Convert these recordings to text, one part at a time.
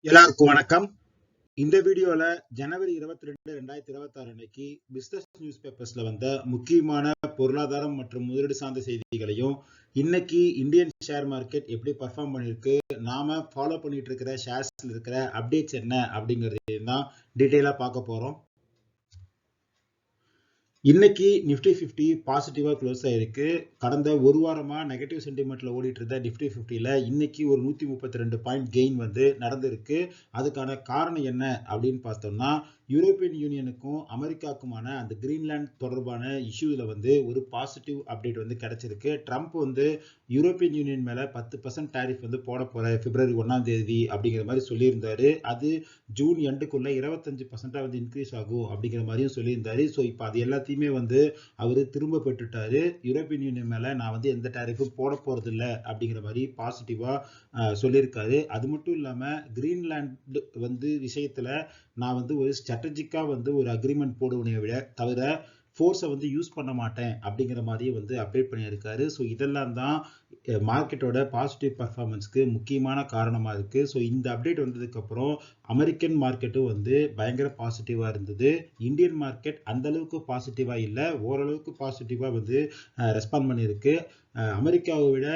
எல்லாருக்கும் வணக்கம். இந்த வீடியோல ஜனவரி 22, 2026 அன்னைக்கு பிசினஸ் நியூஸ் பேப்பர்ஸ்ல வந்த முக்கியமான பொருளாதாரம் மற்றும் முதலீடு சார்ந்த செய்திகளையும், இன்னைக்கு இந்தியன் ஷேர் மார்க்கெட் எப்படி பர்ஃபார்ம் பண்ணிருக்கு, நாம ஃபாலோ பண்ணிட்டு இருக்கிற ஷேர்ஸ்ல இருக்கிற அப்டேட்ஸ் என்ன அப்படிங்கறதையும் தான் டீடைலா பார்க்க போறோம். இன்னைக்கு நிஃப்டி 50 பாசிட்டிவா க்ளோஸ் ஆயிருக்கு. கடந்த ஒரு வாரமா நெகட்டிவ் சென்டிமெண்ட்ல ஓடிட்டு இருந்த நிஃப்டி 50ல இன்னைக்கு ஒரு 132 பாயிண்ட் கெயின் வந்து நடந்திருக்கு. அதுக்கான காரணம் என்ன அப்படின்னு பார்த்தோம்னா, யூரோப்பியன் யூனியனுக்கும் அமெரிக்காவுக்குமான அந்த கிரீன்லாந்து தொடர்பான இஷ்யூல வந்து ஒரு பாசிட்டிவ் அப்டேட் வந்து கிடைச்சிருக்கு. ட்ரம்ப் வந்து யூரோப்பியன் யூனியன் மேல 10% டாரிஃப் வந்து போட போற பிப்ரவரி 1ஆம் தேதி அப்படிங்கிற மாதிரி சொல்லியிருந்தாரு. அது ஜூன் எண்டுக்குள்ள 25% வந்து இன்க்ரீஸ் ஆகும் அப்படிங்கிற மாதிரியும் சொல்லியிருந்தாரு. ஸோ இப்போ அது எல்லாத்தையுமே வந்து அவரு திரும்ப பெற்றுட்டாரு. யூரோப்பியன் யூனியன் மேல நான் வந்து எந்த டாரிஃபும் போட போறது இல்லை அப்படிங்கிற மாதிரி பாசிட்டிவா சொல்லியிருக்காரு. அது மட்டும் இல்லாம கிரீன்லாந்து வந்து விஷயத்துல நான் வந்து ஒரு ஸ்ட்ராட்டஜிக்கா வந்து ஒரு அக்ரிமெண்ட் போடுவதை விட தவிர ஃபோர்ஸை வந்து யூஸ் பண்ண மாட்டேன் அப்படிங்கிற மாதிரியே வந்து அப்டேட் பண்ணியிருக்காரு. ஸோ இதெல்லாம் தான் மார்க்கெட்டோட பாசிட்டிவ் பர்ஃபார்மன்ஸ்க்கு முக்கியமான காரணமா இருக்கு. ஸோ இந்த அப்டேட் வந்ததுக்கு அப்புறம் அமெரிக்கன் மார்க்கெட்டும் வந்து பயங்கர பாசிட்டிவா இருந்தது. இந்தியன் மார்க்கெட் அந்த அளவுக்கு பாசிட்டிவா இல்லை, ஓரளவுக்கு பாசிட்டிவா வந்து ரெஸ்பாண்ட் பண்ணியிருக்கு. அமெரிக்காவை விட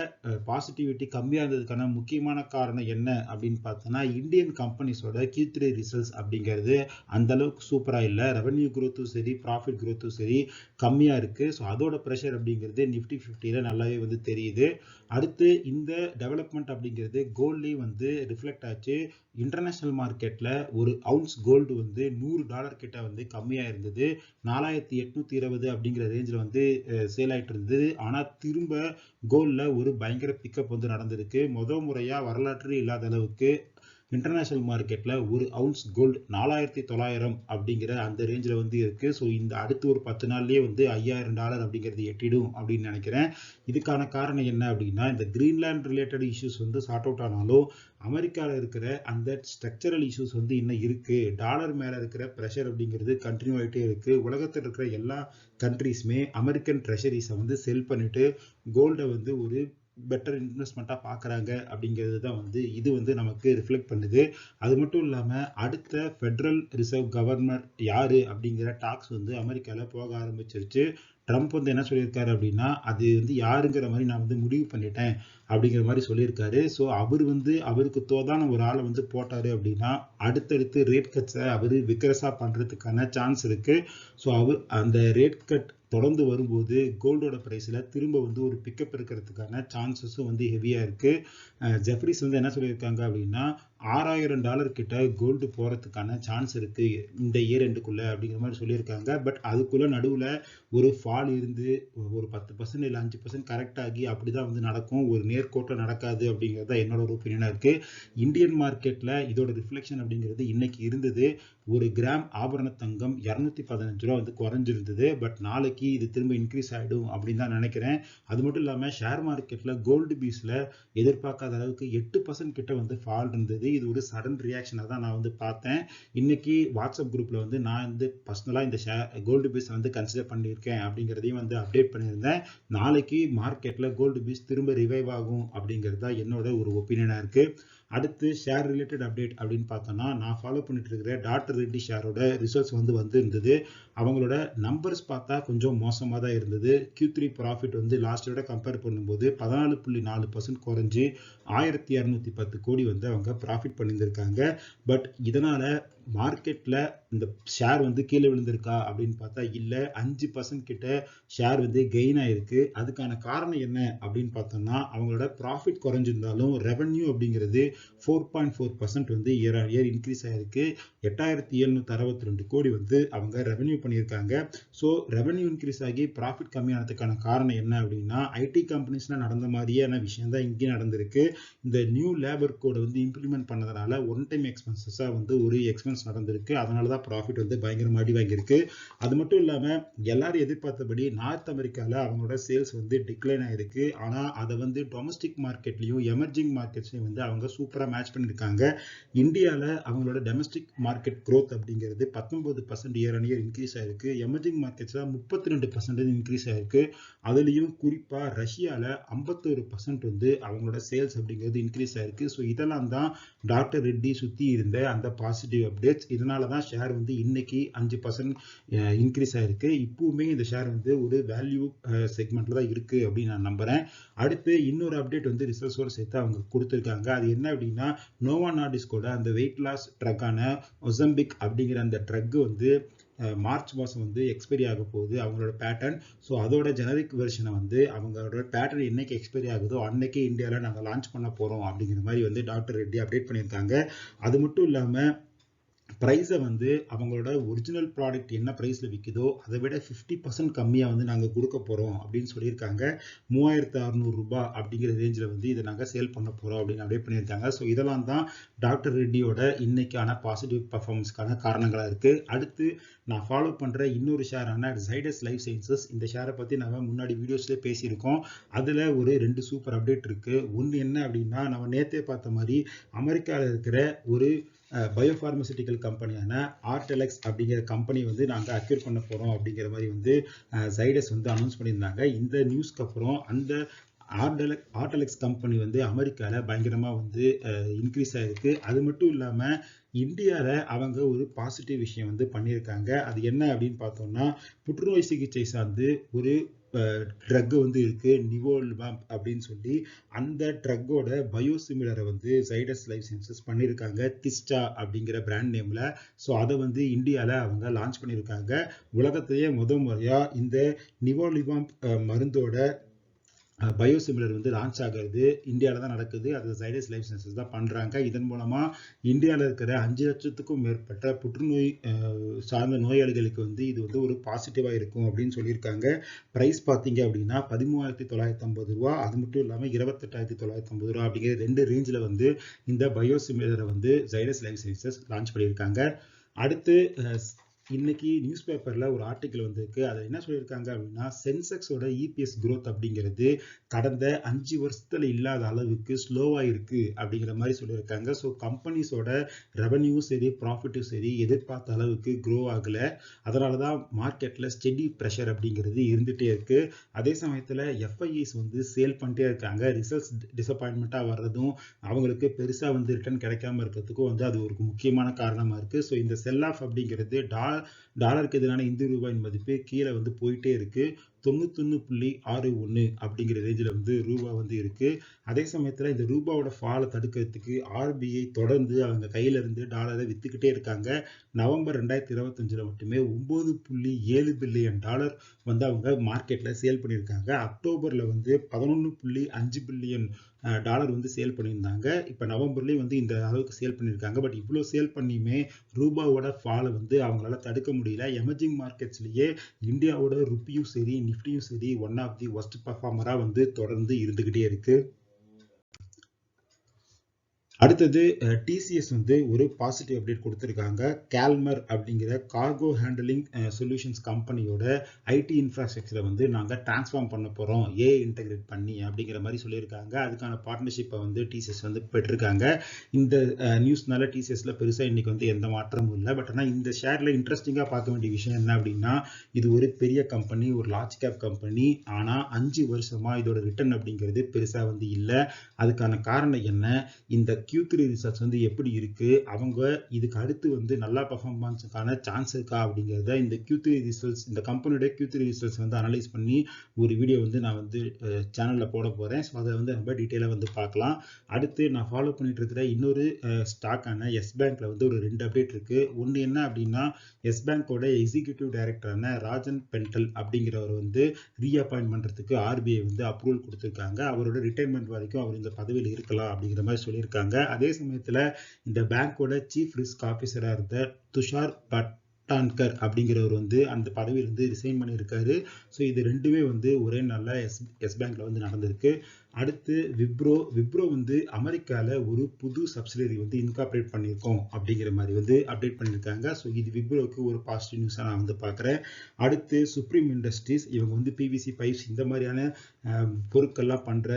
பாசிட்டிவிட்டி கம்மியாக இருந்ததுக்கான முக்கியமான காரணம் என்ன அப்படின்னு பார்த்தோன்னா, இந்தியன் கம்பெனிஸோட Q3 ரிசல்ட்ஸ் அப்படிங்கிறது அந்த அளவுக்கு சூப்பராக இல்லை. ரெவன்யூ குரோத்தும் சரி, ப்ராஃபிட் குரோத்தும் சரி கம்மியாக இருக்கு. ஸோ அதோட ப்ரெஷர் அப்படிங்கிறது நிஃப்டி 50ல நல்லாவே வந்து தெரியுது. அடுத்து இந்த டெவலப்மெண்ட் அப்படிங்கிறது கோல்ட்லேயும் வந்து ரிஃப்ளெக்ட் ஆச்சு. இன்டர்நேஷனல் மார்க்கெட்ல ஒரு அவுன்ஸ் கோல்டு வந்து $100 கிட்ட வந்து கம்மியா இருந்தது. 4820 அப்படிங்கிற ரேஞ்சில் வந்து சேல் ஆயிட்டு இருந்தது. ஆனா திரும்ப கோல்ட்ல ஒரு பயங்கர பிக்கப் வந்து நடந்திருக்கு. முறையா வரலாற்று இல்லாத அளவுக்கு இன்டர்நேஷனல் மார்க்கெட்ல ஒரு அவுன்ஸ் கோல்டு 4900 அப்படிங்கிற அந்த ரேஞ்சில் வந்து இருக்கு. ஸோ இந்த அடுத்து ஒரு 10 நாள்லயே வந்து $5000 அப்படிங்கிறது எட்டிடும் அப்படின்னு நினைக்கிறேன். இதுக்கான காரணம் என்ன அப்படின்னா, இந்த கிரீன்லாந்து ரிலேட்டட் இஷ்யூஸ் வந்து சார்ட் அவுட் ஆனாலும் அமெரிக்காவில் இருக்கிற அந்த ஸ்ட்ரக்சரல் இஷ்யூஸ் வந்து இன்னும் இருக்கு. டாலர் மேல இருக்கிற ப்ரெஷர் அப்படிங்கிறது கண்டினியூ ஆகிட்டே இருக்கு. உலகத்தில் இருக்கிற எல்லா கண்ட்ரீஸுமே அமெரிக்கன் ட்ரெஷரிஸை வந்து செல் பண்ணிட்டு கோல்டை வந்து ஒரு பெட்டர் இன்வெஸ்ட்மெண்ட்டாக பார்க்குறாங்க அப்படிங்கிறது தான் வந்து இது வந்து நமக்கு ரிஃப்ளெக்ட் பண்ணுது. அது மட்டும் இல்லாமல் அடுத்த ஃபெடரல் ரிசர்வ் கவர்னர் யாரு அப்படிங்கிற டாக்ஸ் வந்து அமெரிக்காவில் போக ஆரம்பிச்சிருச்சு. ட்ரம்ப் வந்து என்ன சொல்லியிருக்காரு அப்படின்னா, அது வந்து யாருங்கிற மாதிரி நான் வந்து முடிவு பண்ணிட்டேன் அப்படிங்கிற மாதிரி சொல்லியிருக்காரு. ஸோ அவர் வந்து அவருக்கு தோதான ஒரு ஆளை வந்து போட்டாரு அப்படின்னா அடுத்தடுத்து ரேட் கட்ஸை அவர் விக்ரஸா பண்றதுக்கான சான்ஸ் இருக்கு. ஸோ அவர் அந்த ரேட் கட் தொடர்ந்து வரும்போது கோல்டோட பிரைஸ்ல திரும்ப வந்து ஒரு பிக்கப் இருக்கிறதுக்கான சான்சஸும் வந்து ஹெவியா இருக்கு. ஜெஃப்ரிஸ் வந்து என்ன சொல்லியிருக்காங்க அப்படின்னா, $6000 கிட்ட கோல்டு போறதுக்கான சான்ஸ் இருக்கு இந்த இயர் எண்டுக்குள்ள அப்படிங்கிற மாதிரி சொல்லியிருக்காங்க. பட் அதுக்குள்ள நடுவுல ஒரு ஃபால் இருந்து ஒரு 10% இல்லை 5% கரெக்ட் ஆகி அப்படிதான் வந்து நடக்கும். ஒரு நேர்கோட்டில் நடக்காது அப்படிங்கிறது என்னோட ஒரு ஒப்பீனியனா இருக்கு. இந்தியன் மார்க்கெட்ல இதோட ரிஃப்ளெக்ஷன் அப்படிங்கிறது இன்னைக்கு இருந்தது. ஒரு கிராம் ஆபரண தங்கம் 215 ரூபா வந்து குறைஞ்சிருந்தது. பட் நாளைக்கு இது திரும்ப இன்க்ரீஸ் ஆயிடும் அப்படின்னு தான் நினைக்கிறேன். அது மட்டும் இல்லாம ஷேர் மார்க்கெட்ல கோல்டு பீஸ்ல எதிர்பார்க்காத அளவுக்கு 8% கிட்ட வந்து ஃபால் இருந்தது. இது ஒரு சடன் ரியாக்ஷனா தான் நான் வந்து பார்த்தேன். இன்னைக்கு வாட்ஸ்அப் குரூப்ல வந்து நான் வந்து பர்சனலா இந்த கோல்டு பீஸ் வந்து கன்சிடர் பண்ணியிருக்கேன் அப்படிங்கிறதையும் வந்து அப்டேட் பண்ணியிருந்தேன். நாளைக்கு மார்க்கெட்ல கோல்டு பீஸ் திரும்ப ரிவைவ் ஆகும் அப்படிங்கிறது தான் என்னோட ஒரு ஒப்பீனியனா இருக்கு. அடுத்து ஷேர் ரிலேட்டட் அப்டேட் அப்படின்னு பார்த்தோம்னா, நான் ஃபாலோ பண்ணிட்டு இருக்கிற டாக்டர் ரெட்டி ஷேரோட ரிசல்ட்ஸ் வந்து இருந்தது. அவங்களோட நம்பர்ஸ் பார்த்தா கொஞ்சம் மோசமாக தான் இருந்தது. Q3 ப்ராஃபிட் வந்து லாஸ்ட் விட கம்பேர் பண்ணும்போது 14.4% குறைஞ்சி 1210 கோடி வந்து அவங்க ப்ராஃபிட் பண்ணியிருந்திருக்காங்க. பட் இதனால மார்க்கெட்ல இந்த ஷேர் வந்து கீழே விழுந்திருக்கா அப்படின்னு பார்த்தா இல்ல, 5% கிட்ட ஷேர் வந்து கெயின் ஆயிருக்கு. அதுக்கான காரணம் என்ன அப்படின்னு பார்த்தோம்னா, அவங்களோட ப்ராஃபிட் குறைஞ்சிருந்தாலும் ரெவன்யூ அப்படிங்கிறது 4.4% வந்து இயர் ஆன் இயர் இன்க்ரீஸ் ஆயிருக்கு. 8762 கோடி வந்து அவங்க ரெவன்யூ பண்ணியிருக்காங்க. ஸோ ரெவன்யூ இன்க்ரீஸ் ஆகி ப்ராஃபிட் கம்மியானதுக்கான காரணம் என்ன அப்படின்னா, ஐடி கம்பெனிஸ்ல நடந்த மாதிரியான விஷயம் தான் இங்கேயும் நடந்திருக்கு. இந்த நியூ லேபர் கோடை வந்து இம்ப்ளிமெண்ட் பண்ணதுனால ஒன் டைம் எக்ஸ்பென்சஸா வந்து ஒரு எக்ஸ்பென்ஸ் கரெக்ஷன்ஸ் நடந்திருக்கு. அதனால தான் ப்ராஃபிட் வந்து பயங்கரமா அடி வாங்கியிருக்கு. அது மட்டும் இல்லாம எல்லாரும் எதிர்பார்த்தபடி நார்த் அமெரிக்கால அவங்களோட சேல்ஸ் வந்து டிக்ளைன் ஆயிருக்கு. ஆனா அதை வந்து டொமஸ்டிக் மார்க்கெட்லயும் எமர்ஜிங் மார்க்கெட்ஸ்லயும் வந்து அவங்க சூப்பரா மேட்ச் பண்ணிருக்காங்க. இந்தியால அவங்களோட டொமஸ்டிக் மார்க்கெட் growth அப்படிங்கிறது 19% இயர் ஆன் இயர் இன்க்ரீஸ் ஆயிருக்கு. எமர்ஜிங் மார்க்கெட்ஸ்ல 32% இன்க்ரீஸ் ஆயிருக்கு. அதுலயும் குறிப்பா ரஷ்யால 51% வந்து அவங்களோட சேல்ஸ் அப்படிங்கிறது இன்க்ரீஸ் ஆயிருக்கு. ஸோ இதெல்லாம் தான் டாக்டர் ரெட்டி சுத்தி இருந்த அந்த பாசிட்டிவ் அப்டேட்ஸ். இதனால தான் ஷேர் வந்து இன்னைக்கு 5% இன்க்ரீஸ் ஆயிருக்கு. இப்பவுமே இந்த ஷேர் வந்து ஒரு வேல்யூ செக்மெண்ட்ல தான் இருக்கு அப்படின்னு நான் நம்புறேன். அடுத்து இன்னொரு அப்டேட் வந்து ரிசல்ட்ஸோட சேர்த்து அவங்க கொடுத்திருக்காங்க. அது என்ன அப்படின்னா நோவா நார்டிஸ்கோட அந்த வெயிட் லாஸ் ட்ரக்கான ஒசம்பிக் அப்படிங்கிற அந்த ட்ரக் வந்து மார்ச் மாதம் வந்து எக்ஸ்பைரி ஆக போகுது அவங்களோட பேட்டர்ன். ஸோ அதோட ஜெனரிக் வெர்ஷனை வந்து அவங்களோட பேட்டர்ன் என்னைக்கு எக்ஸ்பைரி ஆகுதோ அன்னைக்கு இந்தியாவில் நாங்கள் லான்ச் பண்ண போகிறோம் அப்படிங்கிற மாதிரி வந்து டாக்டர் ரெட்டி அப்டேட் பண்ணியிருக்காங்க. அது மட்டும் இல்லாமல் ப்ரைஸை வந்து அவங்களோட ஒரிஜினல் ப்ராடக்ட் என்ன ப்ரைஸில் விற்குதோ அதை விட 50% கம்மியாக வந்து நாங்கள் கொடுக்க போகிறோம் அப்படின்னு சொல்லியிருக்காங்க. 3600 ரூபாய் அப்படிங்கிற ரேஞ்சில் வந்து இதை நாங்கள் சேல் பண்ண போகிறோம் அப்படின்னு அப்டேட் பண்ணியிருக்காங்க. ஸோ இதெல்லாம் தான் டாக்டர் ரெட்டியோட இன்னைக்கான பாசிட்டிவ் பர்ஃபார்மன்ஸ்க்கான காரணங்களாக இருக்குது. அடுத்து நான் ஃபாலோ பண்ணுற இன்னொரு ஷேரான ஜைடஸ் லைஃப் சயின்சஸ். இந்த ஷேரை பற்றி நம்ம முன்னாடி வீடியோஸ்லேயே பேசியிருக்கோம். அதில் ஒரு 2 சூப்பர் அப்டேட் இருக்குது. ஒன்று என்ன அப்படின்னா நம்ம நேற்றே பார்த்த மாதிரி அமெரிக்காவில் இருக்கிற ஒரு பயோஃபார்மசூட்டிக்கல் கம்பெனியான ஆர்டெலெக்ஸ் அப்படிங்கிற கம்பெனி வந்து நாங்கள் அக்யூர் பண்ண போகிறோம் அப்படிங்கிற மாதிரி வந்து ஜைடஸ் வந்து அனௌன்ஸ் பண்ணியிருந்தாங்க. இந்த நியூஸ்க்கு அப்புறம் அந்த ஆர்டெலெக்ஸ் கம்பெனி வந்து அமெரிக்காவில் பயங்கரமாக வந்து இன்க்ரீஸ் ஆகிருக்கு. அது மட்டும் இல்லாமல் இந்தியாவில் அவங்க ஒரு பாசிட்டிவ் விஷயம் வந்து பண்ணியிருக்காங்க. அது என்ன அப்படின்னு பார்த்தோம்னா புற்றுநோய் சிகிச்சை சார்ந்து ஒரு ட்ரக் வந்து இருக்கு நிவோல்வாம்ப் அப்படின்னு சொல்லி. அந்த ட்ரக்கோட பயோசிமிலரை வந்து ஜைடஸ் லைஃப் சயின்சஸ் பண்ணியிருக்காங்க திஸ்டா அப்படிங்கிற பிராண்ட் நேம்ல. ஸோ அதை வந்து இந்தியாவில் அவங்க லான்ச் பண்ணியிருக்காங்க. உலகத்திலேயே முறையா இந்த நிவோல்வாம்ப் மருந்தோட பயோசிமிலர் வந்து லான்ச் ஆகிறது இந்தியாவில் தான் நடக்குது. அது ஜைடஸ் லைஃப் சயின்சஸ் தான் பண்ணுறாங்க. இதன் மூலமாக இந்தியாவில் இருக்கிற 5 லட்சத்துக்கும் மேற்பட்ட புற்றுநோய் சார்ந்த நோயாளிகளுக்கு வந்து இது வந்து ஒரு பாசிட்டிவாக இருக்கும் அப்படின்னு சொல்லியிருக்காங்க. ப்ரைஸ் பார்த்தீங்க அப்படின்னா 13,950 ரூபா. அது மட்டும் இல்லாமல் 28,950 ரூபா அப்படிங்கிற 2 ரேஞ்சில் வந்து இந்த பயோசிமிலரை வந்து ஜைடஸ் லைஃப் சயின்சஸ் லான்ச் பண்ணியிருக்காங்க. அடுத்து இன்னைக்கு நியூஸ் பேப்பர்ல ஒரு ஆர்டிக்கல் வந்திருக்கு. அதில் என்ன சொல்லியிருக்காங்க அப்படின்னா சென்செக்ஸோட இபிஎஸ் growth அப்படிங்கிறது கடந்த 5 வருஷத்துல இல்லாத அளவுக்கு ஸ்லோவா இருக்கு அப்படிங்கிற மாதிரி சொல்லியிருக்காங்க. ஸோ கம்பெனிஸோட ரெவன்யூவும் சரி ப்ராஃபிட்டும் சரி எதிர்பார்த்த அளவுக்கு க்ரோ ஆகல. அதனால தான் மார்க்கெட்ல ஸ்டெடி ப்ரெஷர் அப்படிங்கிறது இருந்துட்டே இருக்கு. அதே சமயத்தில் எஃப்ஐஇஸ் வந்து சேல் பண்ணிட்டே இருக்காங்க. ரிசல்ட்ஸ் டிசப்பாயின்மெண்ட்டாக வர்றதும் அவங்களுக்கு பெருசாக வந்து ரிட்டர்ன் கிடைக்காம இருக்கிறதுக்கும் வந்து அது ஒரு முக்கியமான காரணமாக இருக்கு. ஸோ இந்த செல் ஆஃப் அப்படிங்கிறது டாலருக்கு எதிரான இந்திய ரூபாயின் மதிப்பு கீழே வந்து போயிட்டே இருக்கு. 91.61 அப்படிங்கிற ரேஞ்சில் வந்து ரூபா வந்து இருக்கு. அதே சமயத்தில் இந்த ரூபாவோட ஃபாலை தடுக்கிறதுக்கு ஆர்பிஐ தொடர்ந்து அவங்க கையில இருந்து டாலரை வித்துக்கிட்டே இருக்காங்க. நவம்பர் 2025 மட்டுமே 9.7 பில்லியன் டாலர் வந்து அவங்க மார்க்கெட்ல சேல் பண்ணியிருக்காங்க. அக்டோபர்ல வந்து 11.5 பில்லியன் டாலர் வந்து சேல் பண்ணியிருந்தாங்க. இப்போ நவம்பர்லேயும் வந்து இந்த அளவுக்கு சேல் பண்ணியிருக்காங்க. பட் இவ்வளோ சேல் பண்ணியுமே ரூபாவோட ஃபாலை வந்து அவங்களால தடுக்க முடியல. எமர்ஜிங் மார்க்கெட்ஸ்லேயே இந்தியாவோட ருப்பியும் சரி நிஃப்டியும் சரி ஒன் ஆஃப் தி ஒஸ்ட் பர்ஃபார்மரா வந்து தொடர்ந்து இருந்துகிட்டே இருக்கு. அடுத்தது டிசிஎஸ் வந்து ஒரு பாசிட்டிவ் அப்டேட் கொடுத்துருக்காங்க. கேல்மர் அப்படிங்கிற கார்கோ ஹேண்டலிங் சொல்யூஷன்ஸ் கம்பெனியோட ஐடி இன்ஃப்ராஸ்ட்ரக்சரை வந்து நாங்கள் டிரான்ஸ்ஃபார்ம் பண்ண போகிறோம் ஏஐ இன்டெகிரேட் பண்ணி அப்படிங்கிற மாதிரி சொல்லியிருக்காங்க. அதுக்கான பார்ட்னர்ஷிப்பை வந்து டிசிஎஸ் வந்து பெற்றிருக்காங்க. இந்த நியூஸ்னால டிசிஎஸ்ல பெருசாக இன்னைக்கு வந்து எந்த மாற்றமும் இல்லை. பட் ஆனால் இந்த ஷேரில் இன்ட்ரெஸ்டிங்காக பார்க்க வேண்டிய விஷயம் என்ன அப்படின்னா இது ஒரு பெரிய கம்பெனி, ஒரு லார்ஜ் கேப் கம்பெனி. ஆனால் 5 வருஷமா இதோட ரிட்டர்ன் அப்படிங்கிறது பெருசாக வந்து இல்லை. அதுக்கான காரணம் என்ன, இந்த Q3 ரிசல்ட்ஸ் வந்து எப்படி இருக்கு, அவங்க இதுக்கு அடுத்து வந்து நல்லா பெர்ஃபார்மன்ஸுக்கான சான்ஸ் இருக்கா அப்படிங்கிறத இந்த Q3 ரிசல்ட்ஸ், இந்த கம்பெனியோட Q3 ரிசல்ட்ஸ் வந்து அனலைஸ் பண்ணி ஒரு வீடியோ வந்து நான் வந்து சேனல்ல போட போறேன். ஸோ அதை வந்து நம்ம டீட்டெயிலாக வந்து பார்க்கலாம். அடுத்து நான் ஃபாலோ பண்ணிட்டு இருக்கிற இன்னொரு ஸ்டாக்கான எஸ் பேங்க்ல வந்து ஒரு 2 அப்டேட் இருக்கு. ஒன்று என்ன அப்படின்னா எஸ் பேங்கோட எக்ஸிக்யூட்டிவ் டைரக்டரான ராஜன் பென்டல் அப்படிங்கிறவர் வந்து ரீஅப்பாயின்ட் பண்றதுக்கு ஆர்பிஐ வந்து அப்ரூவல் கொடுத்திருக்காங்க. அவரோட ரிட்டைர்மெண்ட் வரைக்கும் அவர் இந்த பதவியில் இருக்கலாம் அப்படிங்கிற மாதிரி சொல்லியிருக்காங்க. அதே சமயத்துல இந்த பேங்கோட சீஃப் ரிஸ்க் ஆபீசரா இருந்த துஷார் பட்டான்கர் அப்படிங்கிறவர் வந்து அந்த பதவியிலிருந்து ரிசைன் பண்ணியிருக்காரு. ஸோ இது ரெண்டுமே வந்து ஒரே நாளில் எஸ் பேங்க்ல வந்து நடந்திருக்கு. அடுத்து விப்ரோ வந்து அமெரிக்கால ஒரு புது சப்சிடரி வந்து இன்கார்பரேட் பண்ணியிருக்கோம் அப்படிங்கிற மாதிரி வந்து அப்டேட் பண்ணியிருக்காங்க. ஸோ இது விப்ரோக்கு ஒரு பாசிட்டிவ் நியூஸாக நான் வந்து பார்க்குறேன். அடுத்து சுப்ரீம் இண்டஸ்ட்ரீஸ், இவங்க வந்து பிவிசி பைப்ஸ் இந்த மாதிரியான பொருட்கள்லாம் பண்ணுற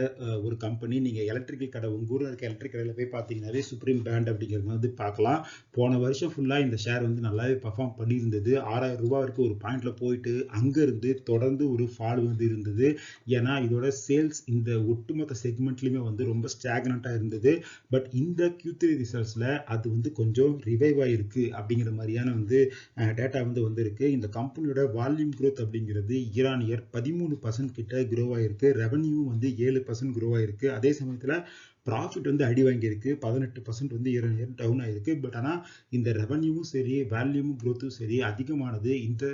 ஒரு கம்பெனி. நீங்கள் எலக்ட்ரிக்கல் கடை உங்கள் ஊரில் இருக்க எலக்ட்ரிக் கடையில் போய் பார்த்தீங்கன்னாவே சுப்ரீம் பிராண்ட் அப்படிங்கிறது வந்து பார்க்கலாம். போன வருஷம் ஃபுல்லாக இந்த ஷேர் வந்து நல்லாவே பர்ஃபார்ம் பண்ணியிருந்தது. 6000 ரூபாய் வரைக்கும் ஒரு பாயிண்ட்ல போயிட்டு அங்கேருந்து தொடர்ந்து ஒரு ஃபால் வந்து இருந்தது. ஏன்னா இதோட சேல்ஸ் இந்த ஒட்டுமொத்த செக்மெண்ட்லையுமே வந்து ரொம்ப ஸ்டாக்னண்ட்டாக இருந்தது. பட் இந்த Q3 ரிசல்ட்ஸில் அது வந்து கொஞ்சம் ரிவைவ் ஆகிருக்கு அப்படிங்கிற மாதிரியான வந்து டேட்டா வந்து வந்திருக்கு. இந்த கம்பெனியோட வால்யூம் growth அப்படிங்கிறது இயர் 13% கிட்ட க்ரோ ஆகிருக்கு. ரெவன்யூ வந்து 7% க்ரோ ஆகிருக்கு. அதே சமயத்தில் ப்ராஃபிட் வந்து அடி வாங்கியிருக்கு. 18% வந்து இயர் டவுன் ஆகிருக்கு. பட் ஆனால் இந்த ரெவன்யூவும் சரி வேல்யூமும் க்ரோத்தும் சரி அதிகமானது இந்த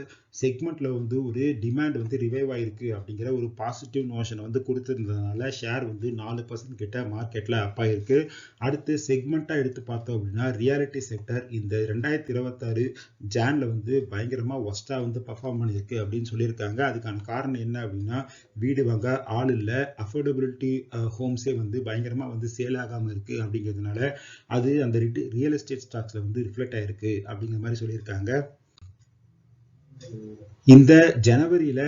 செக்மெண்ட்ல வந்து ஒரு டிமாண்ட் வந்து ரிவைவ் ஆகிருக்கு அப்படிங்கிற ஒரு பாசிட்டிவ் நோஷனை வந்து கொடுத்துருந்ததுனால ஷேர் வந்து 4% கிட்ட மார்க்கெட்டில் அப் ஆகிருக்கு. அடுத்து செக்மெண்ட்டாக எடுத்து பார்த்தோம் அப்படின்னா ரியாலிட்டி செக்டர் இந்த 2026 ஜான்ல வந்து பயங்கரமாக ஒஸ்ட்டாக வந்து பர்ஃபார்ம் பண்ணியிருக்கு அப்படின்னு சொல்லியிருக்காங்க. அதுக்கான காரணம் என்ன அப்படின்னா வீடு வாங்க ஆள் இல்லை, அஃபோர்டபிலிட்டி ஹோம்ஸே வந்து பயங்கரமாக வந்து சேல் ஆகாமல் இருக்கு அப்படிங்கிறதுனால அது அந்த ரியல் எஸ்டேட் ஸ்டாக்ஸ்ல வந்து ரிஃப்ளெக்ட் ஆயிருக்கு அப்படிங்கிற மாதிரி சொல்லியிருக்காங்க. இந்த ஜனவரியில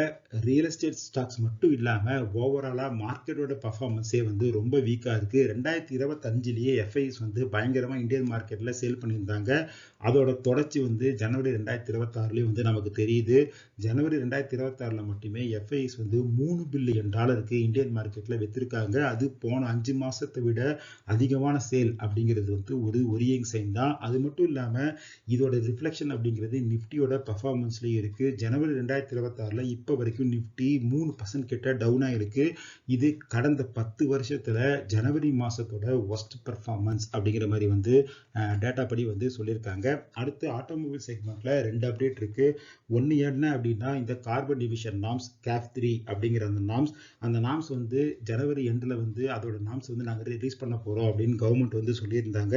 ரியல் எஸ்டேட் ஸ்டாக்ஸ் மட்டும் இல்லாம ஓவராலா மார்க்கெட்டோட பர்ஃபார்மன்ஸே வந்து ரொம்ப வீக்கா இருக்கு. 2025லயே எஃப்ஐஸ் வந்து பயங்கரமா இந்தியன் மார்க்கெட்ல சேல் பண்ணியிருந்தாங்க. அதோட தொடர்ச்சி வந்து ஜனவரி 2026லயும் வந்து நமக்கு தெரியுது. ஜனவரி 2026ல மட்டுமே எஃப்ஐஸ் வந்து $3 பில்லியன் இந்தியன் மார்க்கெட்ல வித்திருக்காங்க. அது போன 5 மாசத்தை விட அதிகமான சேல் அப்படிங்கிறது வந்து ஒரு ஒரியிங் சைன் தான். அது மட்டும் இல்லாம இதோட ரிஃப்ளெக்ஷன் அப்படிங்கிறது நிஃப்டியோட பர்ஃபார்மன்ஸ்லயும் இருக்கு. ஜனவரி 2026ல இப்ப வரைக்கும் நிஃப்டி 3% கிட்ட டவுன் ஆயிருக்கு. இது கடந்த 10 வருஷத்துல ஜனவரி மாசத்தோட ஒஸ்ட் பெர்ஃபார்மன்ஸ் அப்படிங்கிற மாதிரி வந்து டேட்டா படி வந்து சொல்லியிருக்காங்க. அடுத்து ஆட்டோமொபைல் செக்மெண்ட்ல 2 அப்டேட் இருக்கு. ஒன்னு என்ன அப்படின்னா இந்த கார்பன் டிவிஷன் நார்ம்ஸ் CAF 3 அப்படிங்கிற அந்த நார்ம்ஸ் வந்து ஜனவரி எண்ட்ல வந்து அதோட நார்ம்ஸ் வந்து நாங்க ரிலீஸ் பண்ண போறோம் அப்படின்னு கவர்மெண்ட் வந்து சொல்லியிருந்தாங்க.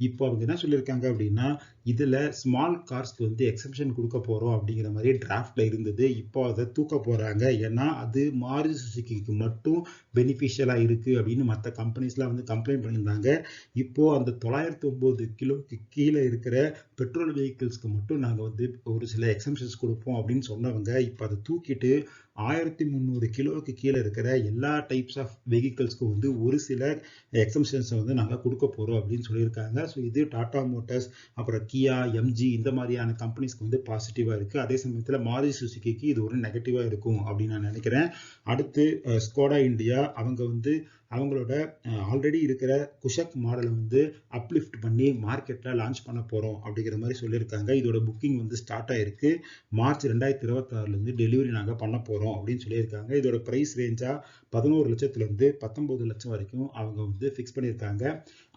இப்போ அவங்க என்ன சொல்லியிருக்காங்க அப்படின்னா இதுல ஸ்மால் கார்ஸ்க்கு வந்து எக்ஸெப்ஷன் கொடுக்க போறோம் அப்படிங்கிற மாதிரி டிராஃப்ட்ல இருந்தது. இப்போ அதை தூக்க போறாங்க. ஏன்னா அது மாருதி சுசுகிக்கு மட்டும் பெனிஃபிஷியலா இருக்கு அப்படின்னு மற்ற கம்பெனிஸ்லாம் வந்து கம்ப்ளைண்ட் பண்ணியிருந்தாங்க. இப்போ அந்த 909 கிலோக்கு கீழே இருக்கிற பெட்ரோல் வெஹிக்கிள்ஸ்க்கு மட்டும் நாங்க வந்து ஒரு சில எக்ஸம்ஷன்ஸ் கொடுப்போம் அப்படின்னு சொன்னவங்க இப்போ அதை தூக்கிட்டு 1300 கிலோவுக்கு கீழே இருக்கிற எல்லா டைப்ஸ் ஆஃப் வெஹிக்கிள்ஸ்க்கு வந்து ஒரு சில எக்ஸம்ஷன்ஸ் வந்து நாங்கள் கொடுக்க போறோம் அப்படின்னு சொல்லியிருக்காங்க. ஸோ இது டாடா மோட்டார்ஸ் அப்புறம் கியா எம்ஜி இந்த மாதிரியான கம்பெனிஸ்க்கு வந்து பாசிட்டிவா இருக்கு. அதே சமயத்தில் மாருதி சுசுகிக்கு இது ஒரு நெகட்டிவா இருக்கும் அப்படின்னு நான் நினைக்கிறேன். அடுத்து ஸ்கோடா இந்தியா அவங்க வந்து அவங்களோட ஆல்ரெடி இருக்கிற குஷக் மாடலை வந்து அப்லிஃப்ட் பண்ணி மார்க்கெட்ல லான்ச் பண்ண போறோம் அப்படிங்கிற மாதிரி சொல்லியிருக்காங்க. இதோட புக்கிங் வந்து ஸ்டார்ட் ஆயிருக்கு. மார்ச் 2026ல இருந்து டெலிவரி நாங்க பண்ண போறோம் அப்படின்னு சொல்லியிருக்காங்க. இதோட பிரைஸ் ரேஞ்சா 11 லட்சத்துல இருந்து 19 லட்சம் வரைக்கும் அவங்க வந்து ஃபிக்ஸ் பண்ணியிருக்காங்க.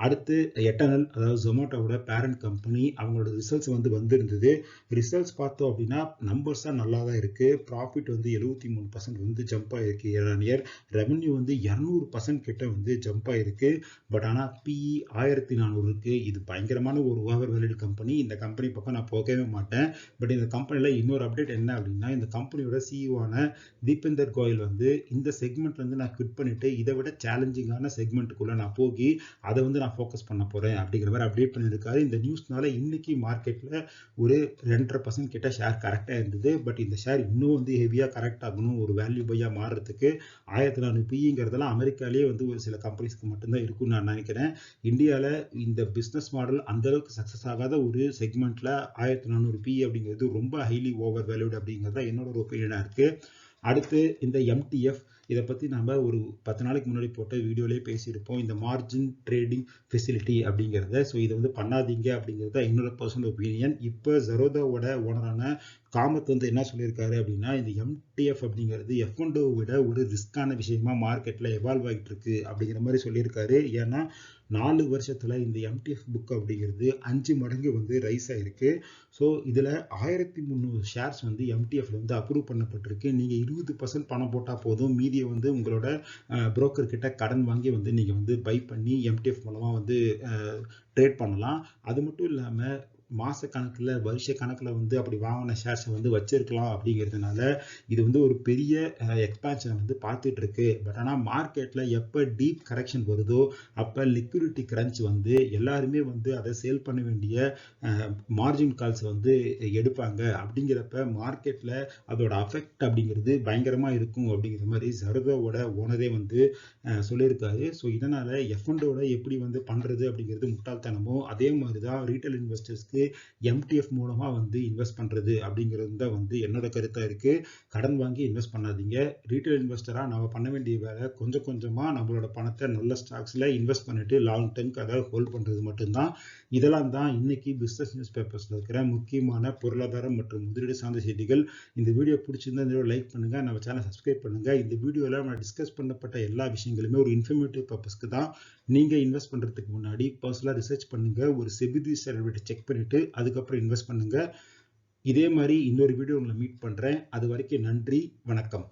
அடுத்து எட்டர்னல் அதாவது ஜொமேட்டோவோட பேரண்ட் கம்பெனி அவங்களோட ரிசல்ட்ஸ் வந்து வந்திருந்தது. ரிசல்ட்ஸ் பார்த்தோம் அப்படின்னா நம்பர்ஸா நல்லா தான் இருக்கு. ப்ராஃபிட் வந்து 73% வந்து ஜம்ப் ஆயிருக்கு இயர் ஆன் இயர். ரெவன்யூ வந்து 200% கிட்ட வந்து ஜம்ப் ஆயிருக்கு. பட் ஆனா PE 1400 இருக்கு. இது பயங்கரமான ஒரு ஓவர் வேல்யூட் கம்பெனி. இந்த கம்பெனி பக்கம் நான் போகவே மாட்டேன். பட் இந்த கம்பெனில இன்னொரு அப்டேட் என்ன அப்படின்னா இந்த கம்பெனியோட CEO ஆன தீபேந்தர் கோயல் வந்து இந்த செக்மெண்ட்ல இருந்து நான் குவிட் பண்ணிட்டு இதை விட சேலஞ்சிங்கான செக்மெண்ட்டுக்குள்ள நான் போகி அதை வந்து நான் ஃபோக்கஸ் பண்ண போறேன் அப்படிங்கிற மாதிரி அப்டேட் பண்ணியிருக்காரு. இந்த நியூஸ்னால இன்னைக்கு மார்க்கெட்ல ஒரு 2.5% கிட்ட ஷேர் கரெக்டா இருந்தது. பட் இந்த ஷேர் இன்னும் வந்து ஹெவியா கரெக்ட் ஆகணும் ஒரு வேல்யூ பையா மாறுறதுக்கு 1400 PEங்கிறதெல்லாம் அமெரிக்காலேயே வந்து ஒரு சில கம்பெனிஸ்க்கு மட்டும்தான் இருக்கும்னு நான் நினைக்கிறேன். இந்தியாவில் இந்த பிஸ்னஸ் மாடல் அந்த அளவுக்கு சக்சஸ் ஆகாத ஒரு செக்மெண்ட்ல 1400 PE அப்படிங்கிறது ரொம்ப ஹைலி ஓவர் வேல்யூட் அப்படிங்கிறத என்னோட ஒரு ஒப்பீனியனா இருக்கு. அடுத்து இந்த MTF இதை பத்தி நம்ம ஒரு 10 நாளைக்கு முன்னாடி போட்ட வீடியோலயே பேசியிருப்போம். இந்த மார்ஜின் ட்ரேடிங் ஃபெசிலிட்டி அப்படிங்கிறத. ஸோ இதை வந்து பண்ணாதீங்க அப்படிங்கிறத என்னோட பர்சனல் ஒப்பீனியன். இப்போ ஜெரோதாவோட ஓனரான காமத் வந்து என்ன சொல்லியிருக்காரு அப்படின்னா இந்த MTF அப்படிங்கிறது F&O விட ஒரு ரிஸ்கான விஷயமா மார்க்கெட்ல எவால்வ் ஆகிட்டு இருக்கு அப்படிங்கிற மாதிரி சொல்லியிருக்காரு. ஏன்னா 4 வருஷத்துல இந்த MTF புக் அப்படிங்கிறது 5 மடங்கு வந்து ரைஸ் ஆயிருக்கு. ஸோ இதுல 1300 ஷேர்ஸ் வந்து MTFல வந்து அப்ரூவ் பண்ணப்பட்டிருக்கு. நீங்க 20% பணம் போட்டா போதும், மீதியை வந்து உங்களோட புரோக்கர் கிட்ட கடன் வாங்கி வந்து நீங்க வந்து பை பண்ணி MTF மூலமா வந்து ட்ரேட் பண்ணலாம். அது மட்டும் இல்லாம மாச கணக்குல வருஷ கணக்குல வந்து அப்படி வாங்கின ஷேர்ஸ் வந்து வச்சிருக்கலாம் அப்படிங்கிறதுனால இது வந்து ஒரு பெரிய எக்ஸ்பான்ஷன் வந்து பார்த்துட்டு இருக்கு. பட் ஆனால் மார்க்கெட்ல எப்போ டீப் கரெக்ஷன் வருதோ அப்போ லிக்விடிட்டி கிரன்ச் வந்து எல்லாருமே வந்து அதை சேல் பண்ண வேண்டிய மார்ஜின் கால்ஸ் வந்து எடுப்பாங்க. அப்படிங்கிறப்ப மார்க்கெட்ல அதோட அஃபெக்ட் அப்படிங்கிறது பயங்கரமா இருக்கும் அப்படிங்கிற மாதிரி ஜெரோதாவோட ஓனரே வந்து சொல்லியிருக்காரு. ஸோ இதனால எஃப்எண்டோட எப்படி வந்து பண்றது அப்படிங்கிறது முட்டாள்தனமோ அதே மாதிரி தான் ரீட்டைல் இன்வெஸ்டர்ஸ்க்கு எம்டிஎஃப் மூலமா வந்து இன்வெஸ்ட் பண்றது அப்படிங்கிறது தான் வந்து என்னோட கருத்தா இருக்கு. கடன் வாங்கி இன்வெஸ்ட் பண்ணாதீங்க. ரீட்டைல் இன்வெஸ்டரா நம்ம பண்ண வேண்டிய வேலை கொஞ்சம் கொஞ்சமா நம்மளோட பணத்தை நல்ல ஸ்டாக்ஸ்ல இன்வெஸ்ட் பண்ணிட்டு லாங் டர்ம்க்கு அதை ஹோல்ட் பண்றது மட்டும்தான். இதெல்லாம் தான் இன்னைக்கு பிசினஸ் நியூஸ் பேப்பர்ஸ்ல இருக்கிற முக்கியமான பொருளாதாரம் மற்றும் முதலீடு சார்ந்த செய்திகள். இந்த வீடியோ பிடிச்சிருந்தா இந்த வீடியோ லைக் பண்ணுங்க, நம்ம சேனல் சப்ஸ்கிரைப் பண்ணுங்க. இந்த வீடியோல நம்ம டிஸ்கஸ் பண்ணப்பட்ட எல்லா விஷயங்களுமே ஒரு இன்ஃபர்மேட்டிவ் பர்பஸ்க்கு தான். நீங்க இன்வெஸ்ட் பண்றதுக்கு முன்னாடி பர்சனலா ரிசர்ச் பண்ணுங்க, ஒரு செபி சர்டிஃபிகேட் செக் பண்ணிட்டு அதுக்கப்புறம் இன்வெஸ்ட் பண்ணுங்க. இதே மாதிரி இன்னொரு வீடியோ உங்களை மீட் பண்றேன். அது வரைக்கும் நன்றி, வணக்கம்.